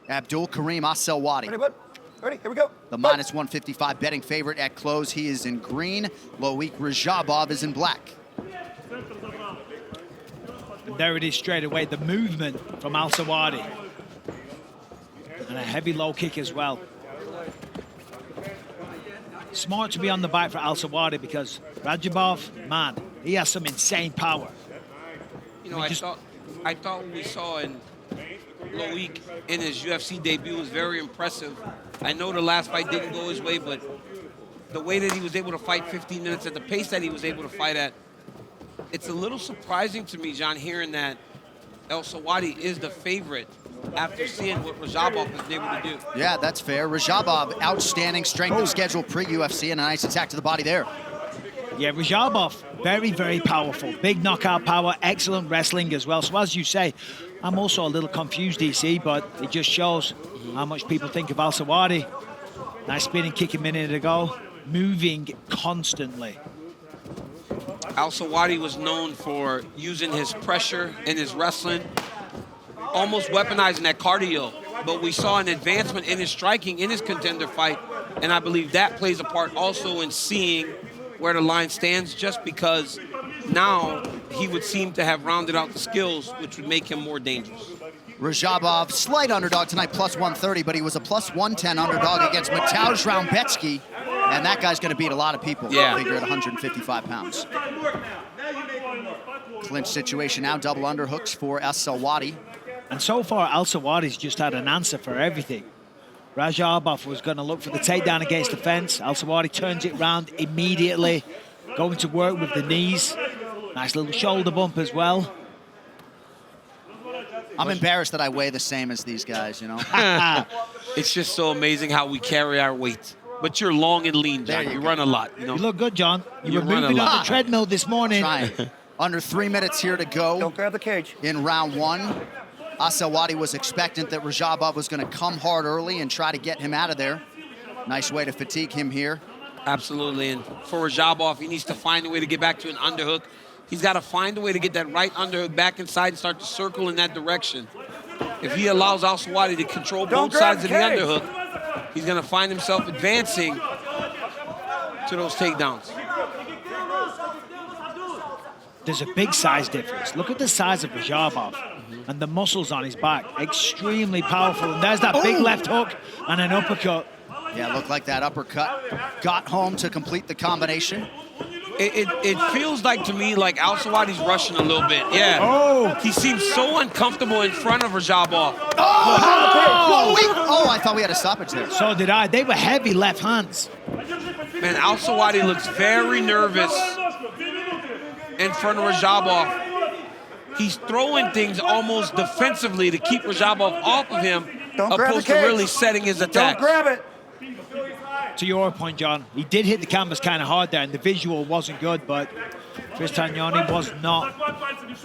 Abdul-Karim Al-Sельвади. Ready, bud? Ready, here we go. The minus 155 betting favorite at close. He is in green. Loik Raджабов is in black. And there it is straight away, the movement from Al-Sельвади. And a heavy low kick as well. Smart to be on the bike for Al-Sельвади because Raджабov, man, he has some insane power. You know, I thought what we saw in Loik in his UFC debut was very impressive. I know the last fight didn't go his way, but the way that he was able to fight 15 minutes at the pace that he was able to fight at, it's a little surprising to me, John, hearing that Al-Sельвади is the favorite after seeing what Raджабov was able to do. Yeah, that's fair. Raджabov, outstanding strength of schedule pre-UFC, and a nice attack to the body there. Yeah, Raджabov, very, very powerful. Big knockout power, excellent wrestling as well. So as you say, I'm also a little confused, DC, but it just shows how much people think of Al-Sельвади. Nice spinning kick a minute ago, moving constantly. Al-Sельвади was known for using his pressure in his wrestling, almost weaponizing that cardio. But we saw an advancement in his striking in his contender fight, and I believe that plays a part also in seeing where the line stands, just because now he would seem to have rounded out the skills, which would make him more dangerous. Raджabov, slight underdog tonight, plus 130, but he was a plus 110 underdog against Mateusz Raumbecki, and that guy's going to beat a lot of people. Yeah. Figure at 155 pounds. Clinch situation now, double underhooks for Al-Sельвади. And so far, Al-Sельвadi's just had an answer for everything. Raджabov was going to look for the takedown against the fence. Al-Sельвади turns it round immediately, going to work with the knees. Nice little shoulder bump as well. I'm embarrassed that I weigh the same as these guys, you know? It's just so amazing how we carry our weight. But you're long and lean, John. You run a lot. You know? You look good, John. You were run a moving on lot. the treadmill this morning. Trying. Under 3 minutes here to go. Don't grab the cage. In round one. Al-Sельвади was expectant that Raджabov was going to come hard early and try to get him out of there. Nice way to fatigue him here. Absolutely, and for Raджabov, he needs to find a way to get back to an underhook. He's got to find a way to get that right underhook back inside and start to circle in that direction. If he allows Al-Sельвади to control both sides of the underhook, he's going to find himself advancing to those takedowns. There's a big size difference. Look at the size of Raджabov and the muscles on his back. Extremely powerful. And there's that big left hook and an uppercut. Yeah, looked like that uppercut got home to complete the combination. It feels like to me like Al-Sельвadi's rushing a little bit. Yeah. Oh. He seems so uncomfortable in front of Raджabov. Oh, I thought we had a stoppage there. So did I. They were heavy left hands. Man, Al-Sельвади looks very nervous in front of Raджabov. He's throwing things almost defensively to keep Raджabov off of him, opposed to really setting his attacks. Don't grab it. To your point, John, he did hit the canvas kind of hard there, and the visual wasn't good, but Chris Tagnoni was not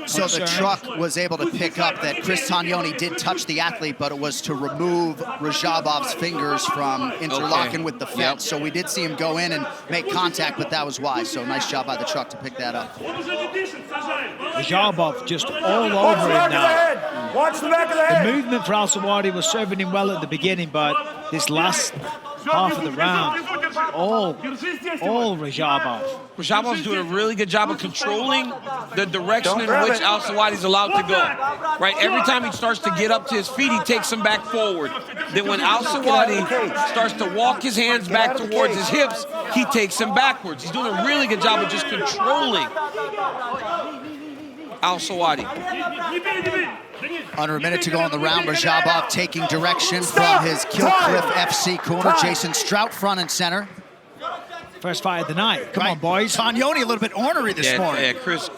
So the truck was able to pick up that Chris Tagnoni did touch the athlete, but it was to remove Raджabov's fingers from interlocking with the fence. So we did see him go in and make contact, but that was why. So nice job by the truck to pick that up. Raджabov just all over him now. Watch the back of the head. The movement for Al-Sельвади was serving him well at the beginning, but this last half of the round, all Raджabov. Raджabov's doing a really good job of controlling the direction in which Al-Sельвadi's allowed to go. Right, every time he starts to get up to his feet, he takes him back forward. Then when Al-Sельвади starts to walk his hands back towards his hips, he takes him backwards. He's doing a really good job of just controlling Al-Sельвади. Under a minute to go in the round, Raджabov taking direction from his Killcliff FC corner. Jason Strout front and center. First fight of the night. Come on, boys. Tagnoni a little bit ornery this morning. Yeah, Chris,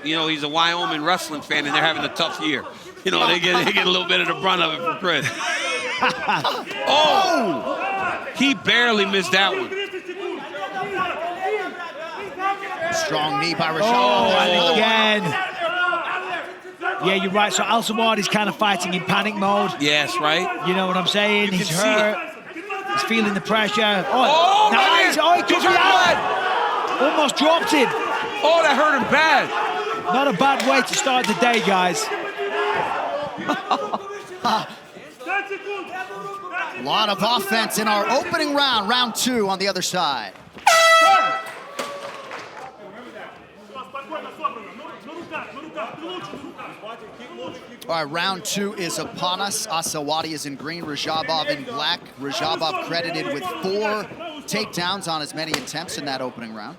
you know, he's a Wyoming wrestling fan, and they're having a tough year. You know, they get a little bit of the brunt of it from Chris. Oh! He barely missed that one. Strong knee by Raджabov. Oh, and again. Yeah, you're right. So Al-Sельвadi's kind of fighting in panic mode. Yes, right? You know what I'm saying? He's hurt. He's feeling the pressure. Oh, nice. Man. Oh, he took it out. Almost dropped him. Oh, that hurt him bad. Not a bad way to start the day, guys. A lot of offense in our opening round, round 2 on the other side. All right, round 2 is upon us. Al-Sельвади is in green, Raджабов in black. Raджабов credited with 4 takedowns on as many attempts in that opening round.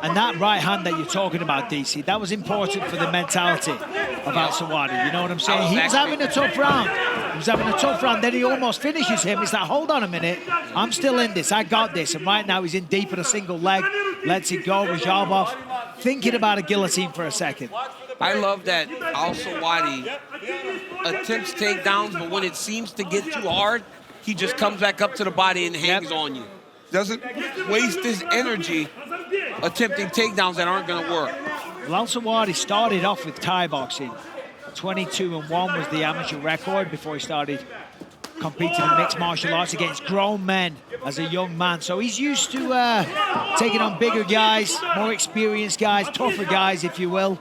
And that right hand that you're talking about, DC, that was important for the mentality of Al-Sельвади. You know what I'm saying? He was having a tough round. He was having a tough round. Then he almost finishes him. He's like, hold on a minute. I'm still in this. I got this. And right now he's in deep in a single leg. Lets it go. Raджабов thinking about a guillotine for a second. I love that Al-Sельвади attempts takedowns, but when it seems to get too hard, he just comes back up to the body and hangs on you. Doesn't waste his energy attempting takedowns that aren't going to work. Well, Al-Sельвади started off with Thai boxing. 22-1 was the amateur record before he started competing in mixed martial arts against grown men as a young man. So he's used to taking on bigger guys, more experienced guys, tougher guys, if you will.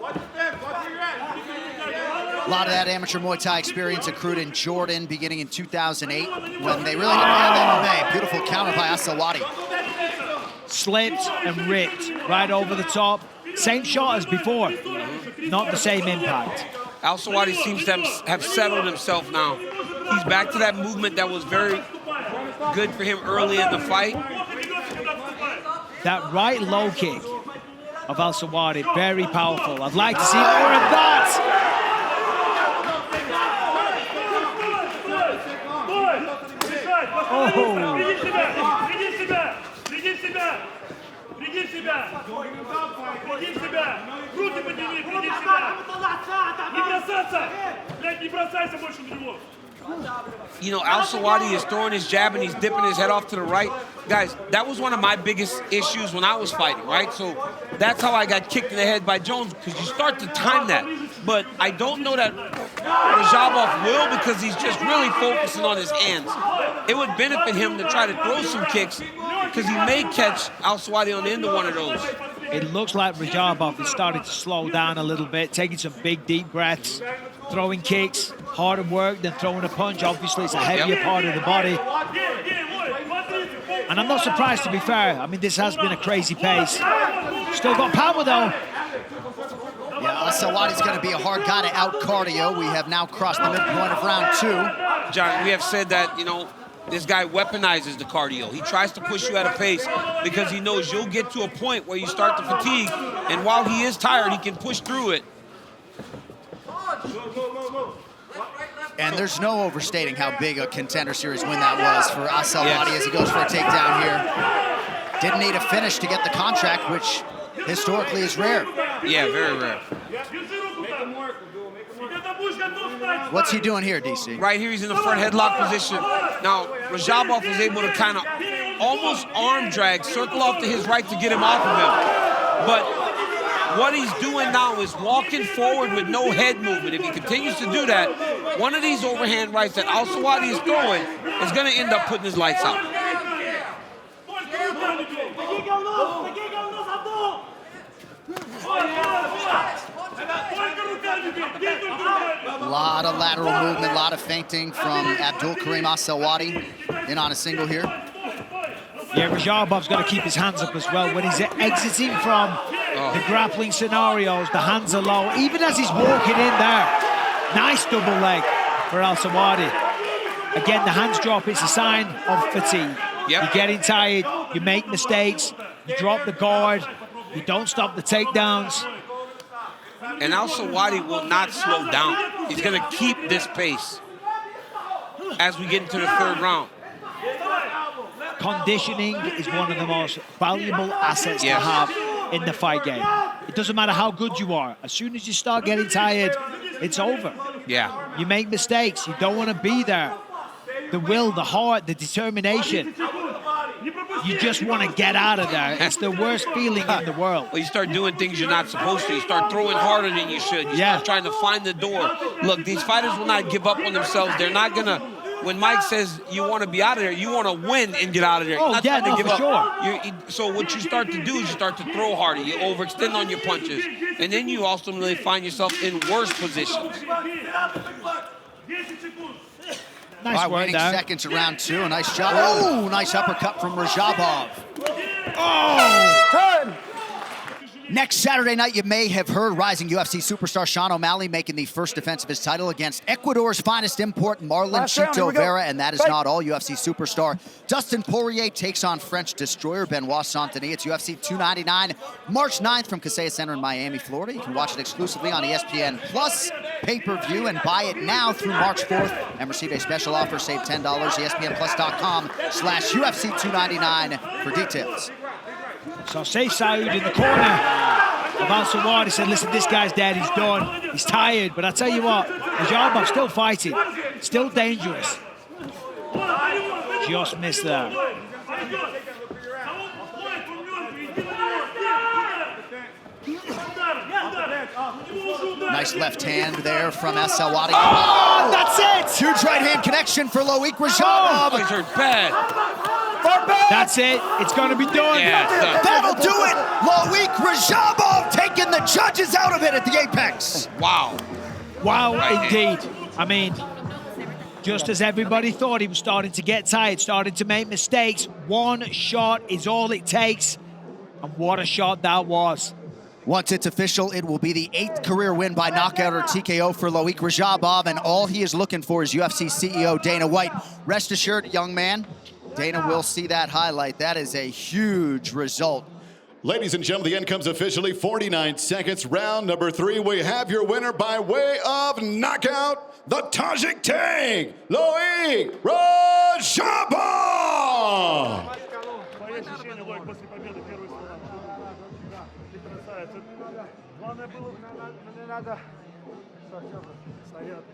A lot of that amateur Muay Thai experience accrued in Jordan beginning in 2008 when they really didn't have MMA. Beautiful counter by Al-Sельвади. Slipped and ripped right over the top. Same shot as before, not the same impact. Al-Sельвади seems to have settled himself now. He's back to that movement that was very good for him early in the fight. That right low kick of Al-Sельвади, very powerful. I'd like to see more of that. You know, Al-Sельвади is throwing his jab and he's dipping his head off to the right. Guys, that was one of my biggest issues when I was fighting, right? So that's how I got kicked in the head by Jones, because you start to time that. But I don't know that Raджабов will, because he's just really focusing on his hands. It would benefit him to try to throw some kicks, because he may catch Al-Sельвади on the end of one of those. It looks like Raджabov is starting to slow down a little bit, taking some big, deep breaths, throwing kicks, harder work than throwing a punch. Obviously, it's a heavier part of the body. And I'm not surprised, to be fair. I mean, this has been a crazy pace. Still got power, though. Yeah, Al-Sельвadi's going to be a hard guy to out-cardio. We have now crossed the midpoint of round 2. John, we have said that, you know, this guy weaponizes the cardio. He tries to push you at a pace because he knows you'll get to a point where you start to fatigue, and while he is tired, he can push through it. And there's no overstating how big a Contender Series win that was for Al-Sельвади as he goes for a takedown here. Didn't need a finish to get the contract, which historically is rare. Yeah, very rare. What's he doing here, DC? Right here, he's in the front headlock position. Now, Raджабов was able to kind of almost arm drag, circle off to his right to get him off of him. But what he's doing now is walking forward with no head movement. If he continues to do that, one of these overhand rights that Al-Sельвади is throwing is going to end up putting his lights out. A lot of lateral movement, a lot of feinting from Abdul-Karim Al-Sельвади in on a single here. Yeah, Raджabov's got to keep his hands up as well. When he's exiting from the grappling scenarios, the hands are low. Even as he's walking in there, nice double leg for Al-Sельвади. Again, the hands drop, it's a sign of fatigue. Yep. You're getting tired, you make mistakes, you drop the guard, you don't stop the takedowns. And Al-Sельвади will not slow down. He's going to keep this pace as we get into the third round. Conditioning is one of the most valuable assets to have in the fight game. It doesn't matter how good you are. As soon as you start getting tired, it's over. Yeah. You make mistakes. You don't want to be there. The will, the heart, the determination. You just want to get out of there. It's the worst feeling in the world. Well, you start doing things you're not supposed to. You start throwing harder than you should. You start trying to find the door. Look, these fighters will not give up on themselves. They're not going to... When Mike says you want to be out of there, you want to win and get out of there. Oh, not yeah, trying to give up. Sure. So what you start to do is you start to throw harder. You overextend on your punches. And then you ultimately find yourself in worse positions. Nice work waiting there. seconds in round 2. A nice job. Oh, nice uppercut from Raджabov. Oh! Time. Next Saturday night, you may have heard rising UFC superstar Sean O'Malley making the first defense of his title against Ecuador's finest import, Marlon Last round, here Chito we go. Vera, and that is Fight. not all. UFC superstar Dustin Poirier takes on French destroyer Benoit Saint-Denis. It's UFC 299, March 9th from Kaseya Center in Miami, Florida. You can watch it exclusively on ESPN Plus pay-per-view and buy it now through March 4th and receive a special offer. Save $10, ESPNplus.com/UFC 299 for details. So Saif Saud in the corner of Al-Sельвади said, listen, this guy's dead, he's done, he's tired. But I tell you what, Raджабov still fighting, still dangerous. Just missed that. Nice left hand there from Al-Sельвади. Oh, that's it! Huge right hand connection for Loik Raджabov. He's hurt bad. That's it, it's gonna be done. Yeah, it's done. That'll do it. Loik Raджabov taking the judges out of it at the apex. Wow. Wow, indeed. I mean, just as everybody thought, he was starting to get tired, starting to make mistakes. One shot is all it takes. And what a shot that was. Once it's official, it will be the 8th career win by knockout or TKO for Loik Raджabov, and all he is looking for is UFC CEO Dana White. Rest assured, young man, Dana will see that highlight. That is a huge result. Ladies and gentlemen, the end comes officially. 49 seconds, round number 3. We have your winner by way of knockout, the Tajik Tank, Loik Raджабov! Твои ощущения, Лоик, после победы, первые слова. Да, ты красавец. Главное было... Не надо. Стоять.